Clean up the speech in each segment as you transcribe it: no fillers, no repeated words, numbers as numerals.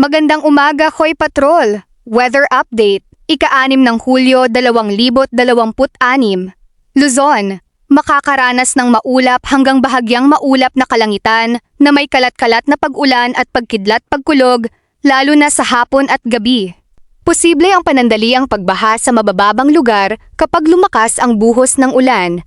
Magandang umaga, Hoy Patrol! Weather Update, ika-6 ng Hulyo 2026. Luzon, makakaranas ng maulap hanggang bahagyang maulap na kalangitan na may kalat-kalat na pag-ulan at pagkidlat-pagkulog, lalo na sa hapon at gabi. Posible ang panandaliang pagbaha sa mabababang lugar kapag lumakas ang buhos ng ulan.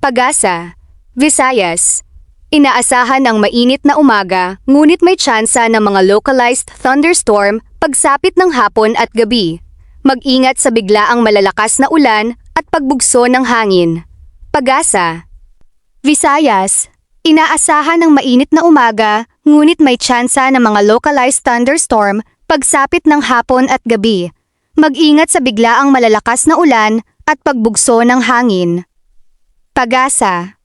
Pag-asa, Visayas, inaasahan ang mainit na umaga, ngunit may tsansa ng mga localized thunderstorm pagsapit ng hapon at gabi. Mag-ingat sa biglaang malalakas na ulan at pagbugso ng hangin. Pag-asa, Visayas, inaasahan ang mainit na umaga, ngunit may tsansa ng mga localized thunderstorm pagsapit ng hapon at gabi. Mag-ingat sa biglaang malalakas na ulan at pagbugso ng hangin. Pag-asa,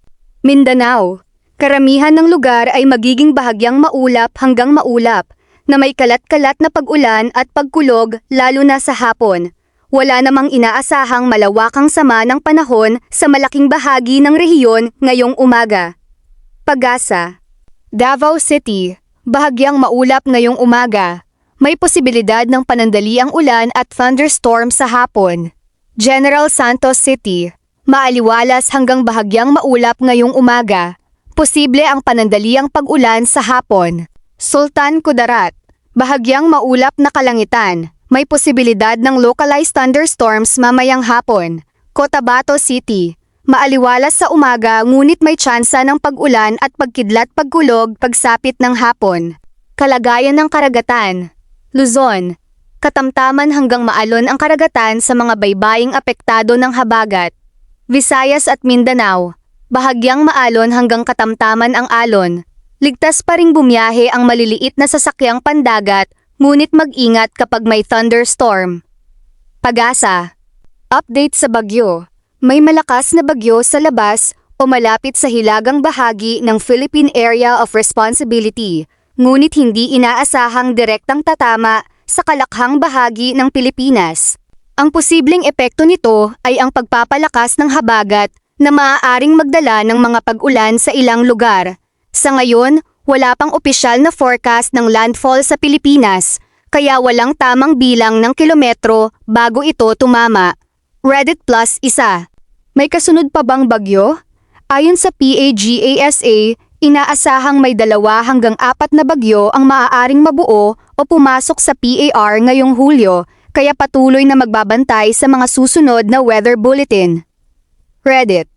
Mindanao, karamihan ng lugar ay magiging bahagyang maulap hanggang maulap na may kalat-kalat na pag-ulan at pagkulog lalo na sa hapon. Wala namang inaasahang malawakang sama ng panahon sa malaking bahagi ng rehiyon ngayong umaga. Pag-asa, Davao City, bahagyang maulap ngayong umaga. May posibilidad ng panandaliang ulan at thunderstorm sa hapon. General Santos City, maaliwalas hanggang bahagyang maulap ngayong umaga. Posible ang panandaliang pag-ulan sa hapon. Sultan Kudarat, bahagyang maulap na kalangitan. May posibilidad ng localized thunderstorms mamayang hapon. Cotabato City, maaliwalas sa umaga ngunit may tsansa ng pag-ulan at pagkidlat-pagkulog pagsapit ng hapon. Kalagayan ng karagatan, Luzon, katamtaman hanggang maalon ang karagatan sa mga baybaying apektado ng habagat. Visayas at Mindanao, bahagyang maalon hanggang katamtaman ang alon. Ligtas pa ring bumiyahe ang maliliit na sasakyang pandagat, ngunit mag-ingat kapag may thunderstorm. Pag-asa, update sa bagyo. May malakas na bagyo sa labas o malapit sa hilagang bahagi ng Philippine Area of Responsibility, ngunit hindi inaasahang direktang tatama sa kalakhang bahagi ng Pilipinas. Ang posibleng epekto nito ay ang pagpapalakas ng habagat na maaaring magdala ng mga pag-ulan sa ilang lugar. Sa ngayon, wala pang opisyal na forecast ng landfall sa Pilipinas, kaya walang tamang bilang ng kilometro bago ito tumama. Reddit Plus 1. May kasunod pa bang bagyo? Ayon sa PAGASA, inaasahang may 2 hanggang 4 na bagyo ang maaaring mabuo o pumasok sa PAR ngayong Hulyo, kaya patuloy na magbabantay sa mga susunod na weather bulletin. Reddit.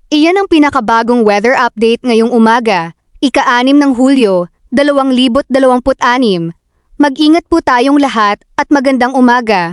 Iyan ang pinakabagong weather update ngayong umaga, ika-6 ng Hulyo, 2026. Mag-ingat po tayong lahat at magandang umaga.